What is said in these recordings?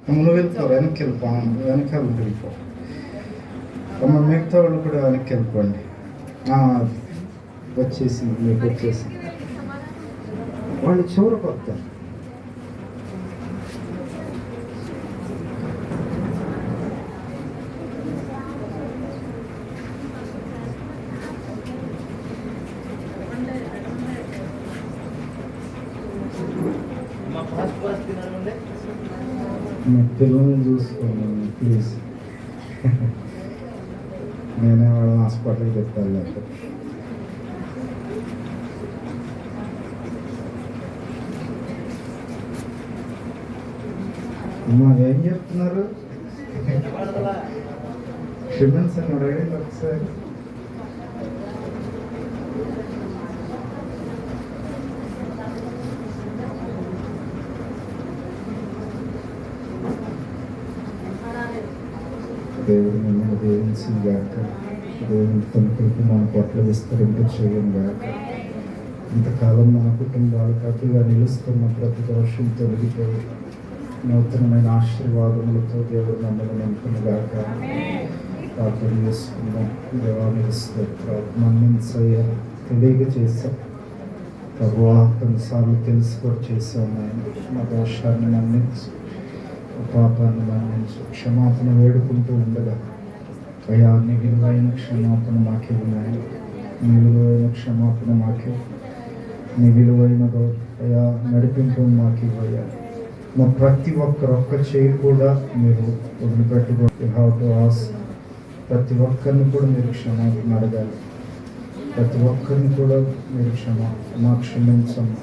నువ్వు వెళ్ళిపోరు, వెనక్కి వెళ్ళిపో, వెనకాల వెళ్ళిపో. అమ్మ మిగతా వాళ్ళు కూడా వెనక్కి వెళ్ళిపోండి. వచ్చేసింది, మీకు వచ్చేసింది. వాళ్ళు చివరికి వస్తారు. మా పిల్లల్ని చూసుకోండి ప్లీజ్. నేనే వాళ్ళని హాస్పిటల్కి పెట్టాలి. లేకపోతే అమ్మా ఏం చెప్తున్నారు? క్షమించండి, అడగండి ఒకసారి. దేవుడు మిమ్మల్ని దీవించింది గాక. దేవుని తన కృప మన పట్ల విస్తరింప చేయను గాక. ఇంతకాలం మన కుటుంబాలు కట్టుగా నిలుస్తున్న ప్రతి దోషం తొలగిపోయి నూతనమైన ఆశీర్వాదములతో దేవుడు మమ్మల్ని నింపును గాక. ప్రార్థన చేసుకుందాం. దేవానికి స్తోత్రాలు. మన్నించయ్యా, తెలియక చేశాం ప్రభువా, కొన్నిసార్లు తెలిసి కూడా చేశాం. ఆయన మా దోషాన్ని మన్నించు, పాపాన్ని మన్నించు. క్షమాపణ వేడుకుంటూ ఉండగా అయ్యా, నీ విలువైన క్షమాపణ మాకే ఉన్నాయి. నీ విలువైన క్షమాపణ మాకే, నీ విలువైనదో అయ్యా నడిపింపు మాకు ఇవ్వయ్యా. మా ప్రతి ఒక్క చేయి కూడా మీరు వదిలిపెట్టుకోండి. హౌ టు ఆస్క్, ప్రతి ఒక్కరిని కూడా మీరు క్షమాపణ అడగాలి. ప్రతి ఒక్కరిని కూడా మీరు మా క్షమించమ్మా,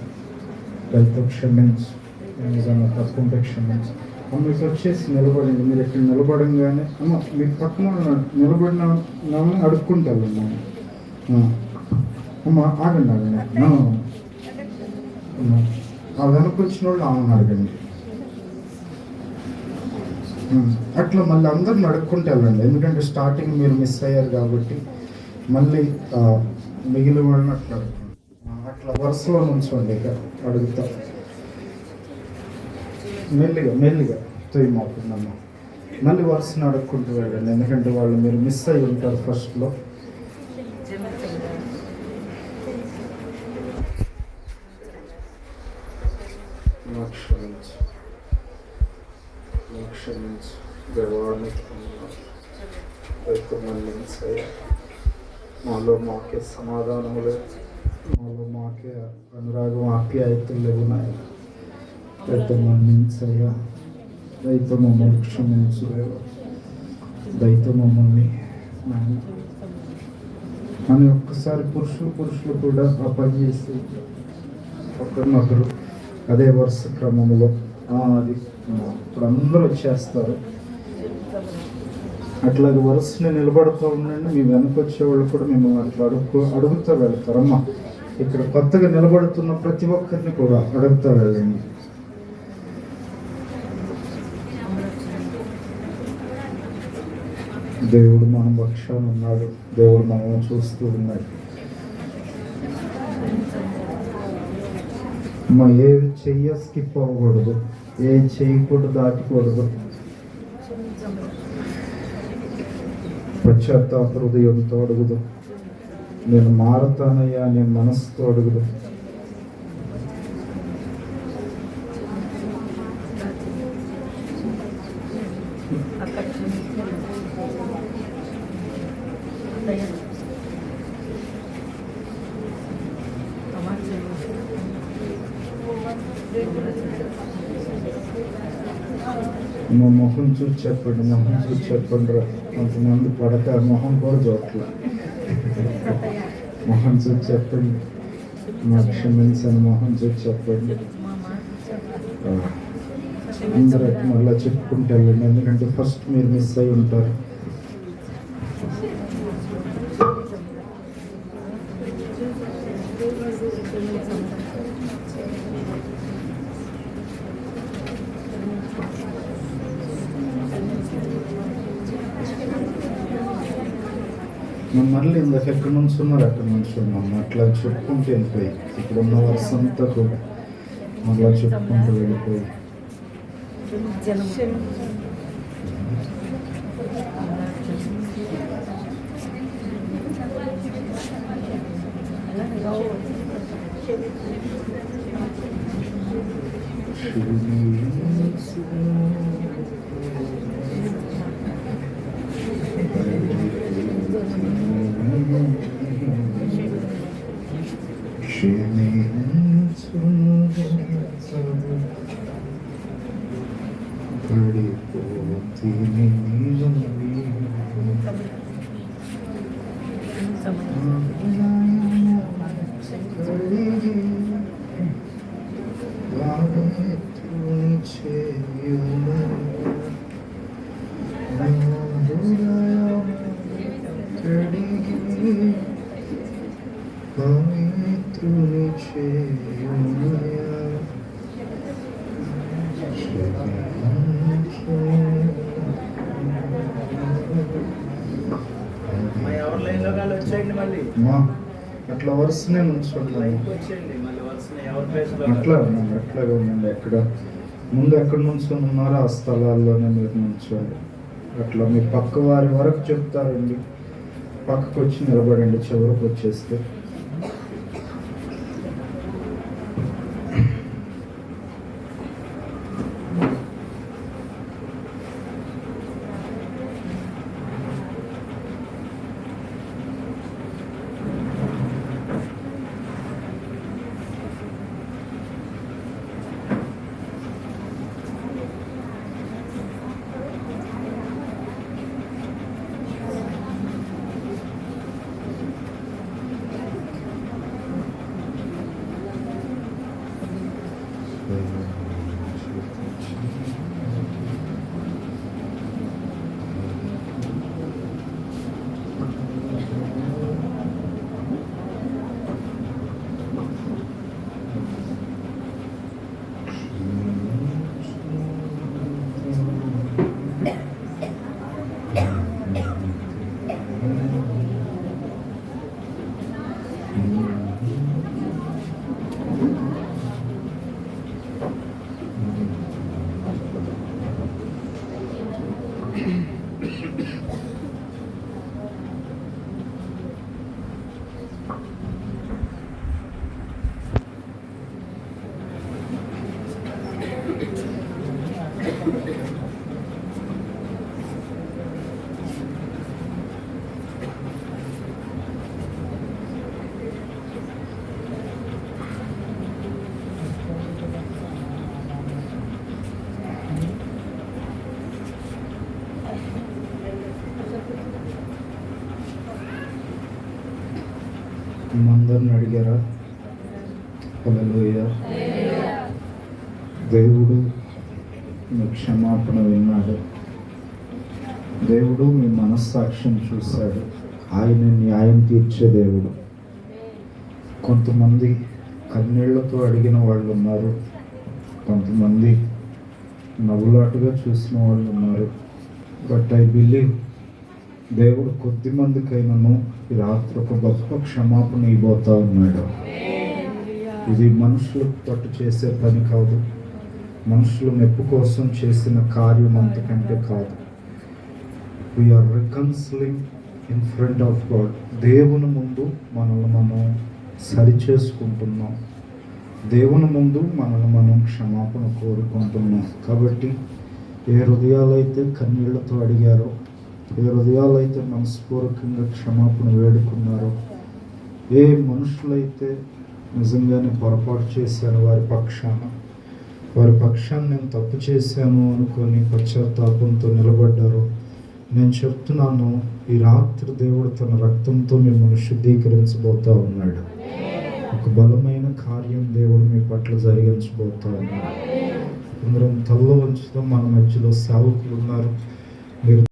రైతు క్షమించు, నిజంగా తప్పుంటే క్షమించు. మీకు వచ్చేసి నిలబడింది. మీరు ఇక్కడ నిలబడంగానే అమ్మ మీకు పక్కన నిలబడినామని అడుక్కుంటారు. అమ్మ ఆగండి ఆ వెనక వచ్చిన వాళ్ళు ఆమెను అడగండి. అట్లా మళ్ళీ అందరిని అడుక్కుంటే వెళ్ళండి. ఎందుకంటే స్టార్టింగ్ మీరు మిస్ అయ్యారు కాబట్టి మళ్ళీ మిగిలిన వాళ్ళని అట్లా వరుసలో నుంచోండి. ఇక అడుగుతా మెల్లిగా తొయ్యమవుతుందమ్మ. మళ్ళీ వరుసను అడుక్కుంటూ వెళ్ళండి. ఎందుకంటే వాళ్ళు మీరు మిస్ అయ్యి ఉంటారు ఫస్ట్లో. క్షమించు దేవానికి మన్నించయ్యా. మాలో మాకే సమాధానం లేదు, మాలో మాకే అనురాగం ఆప్యాయతలు లేవు నాయన. రైతు మన్నించయ్యా. రైతు మమ్మల్ని క్షమించు దేవా. రైతు మమ్మల్ని నాయన అని ఒక్కసారి పురుషులు కూడా ఆ పని చేసి ఒకరినొకరు అదే వరుస క్రమంలో అది ఇప్పుడు అందరూ వచ్చేస్తారు. అట్లాగే వరుసని నిలబడుతూ ఉండండి. మీ వెనక వచ్చేవాళ్ళు కూడా మిమ్మల్ని అట్లా అడుగుతూ వెళ్తారమ్మా. ఇక్కడ కొత్తగా నిలబడుతున్న ప్రతి ఒక్కరిని కూడా అడుగుతూ వెళ్ళండి. దేవుడు మన పక్షాన ఉన్నాడు. దేవుడు మనల్ని చూస్తూ ఉన్నాడు. ఏ చెయ్య స్కిప్ అవ్వకూడదు, ఏ చెయ్యి దాటకూడదు. పశ్చాత్తాప హృదయంతో అడుగుదు. నేను మారుతానయ్యా, నేను మనసుతో అడుగుదు. మా మొహం చూసి చెప్పండి, మొహం చూసి చెప్పండి రా. కొంతమంది పడక మొహం కూడా చూడట్ల. మొహం చూసి చెప్పండి, మా క్షమించని మొహం చూసి చెప్పండి. అందరికి మళ్ళీ చెప్పుకుంటూ వెళ్ళండి. ఎందుకంటే ఫస్ట్ మీరు మిస్ అయి ఉంటారు. మళ్ళీ ఇందాక ఎక్కడి నుంచి ఉన్నారు అక్కడి నుంచి ఉన్నాం. అట్లా చెప్పుకుంటూ వెళ్ళిపోయి ఇప్పుడున్న వరుస అంతా కూడా మళ్ళీ చెప్పుకుంటూ వెళ్ళిపోయి అట్లా వరుసనే ఉంచండి. అట్లా అట్లాగే ఉండండి. ఎక్కడ ముందు ఎక్కడ నుంచొని ఉన్నారో ఆ స్థలాల్లోనే మీరు నుంచోండి. అట్లా మీ పక్క వారి వరకు చెప్తారండి. పక్కకు వచ్చి నిలబడండి చివరికి వచ్చేస్తే. అందరిని అడిగారా? హల్లెలూయా. దేవుడు మీ క్షమాపణ విన్నాడు. దేవుడు మీ మనస్సాక్ష్యం చూశాడు. ఆయన న్యాయం తీర్చే దేవుడు. కొంతమంది కన్నీళ్లతో అడిగిన వాళ్ళు ఉన్నారు, కొంతమంది నవ్వులాటుగా చూసిన వాళ్ళు ఉన్నారు. బట్ ఐ బిలీవ్ దేవుడు కొద్ది మందికైనాను ఈ రాత్రి ఒక గొప్ప క్షమాపణ ఇవ్వబోతా ఉన్నాడు. ఇది మనుషులకు పట్టు చేసే పని కాదు, మనుషుల మెప్పు కోసం చేసిన కార్యం అంతకంటే కాదు. We are reconciling in front of God. దేవుని ముందు మనల్ని మనం సరి చేసుకుంటున్నాం. దేవుని ముందు మనల్ని మనం క్షమాపణ కోరుకుంటున్నాం. కాబట్టి ఏ హృదయాలైతే కన్నీళ్లతో అడిగారో, ఏ హృదయాలైతే మనస్పూర్వకంగా క్షమాపణ వేడుకున్నారో, ఏ మనుషులైతే నిజంగానే పొరపాటు చేశారో వారి పక్షాన్ని నేను తప్పు చేశాను అనుకొని పశ్చాత్తాపంతో నిలబడ్డారో, నేను చెప్తున్నాను, ఈ రాత్రి దేవుడు తన రక్తంతో మిమ్మల్ని శుద్ధీకరించబోతా ఉన్నాడు. ఒక బలమైన కార్యం దేవుడు మీ పట్ల జరిగించబోతా ఉన్నాడు. అందరం తల్ల వంచుతాం. మన మధ్యలో సేవకులు ఉన్నారు. మీరు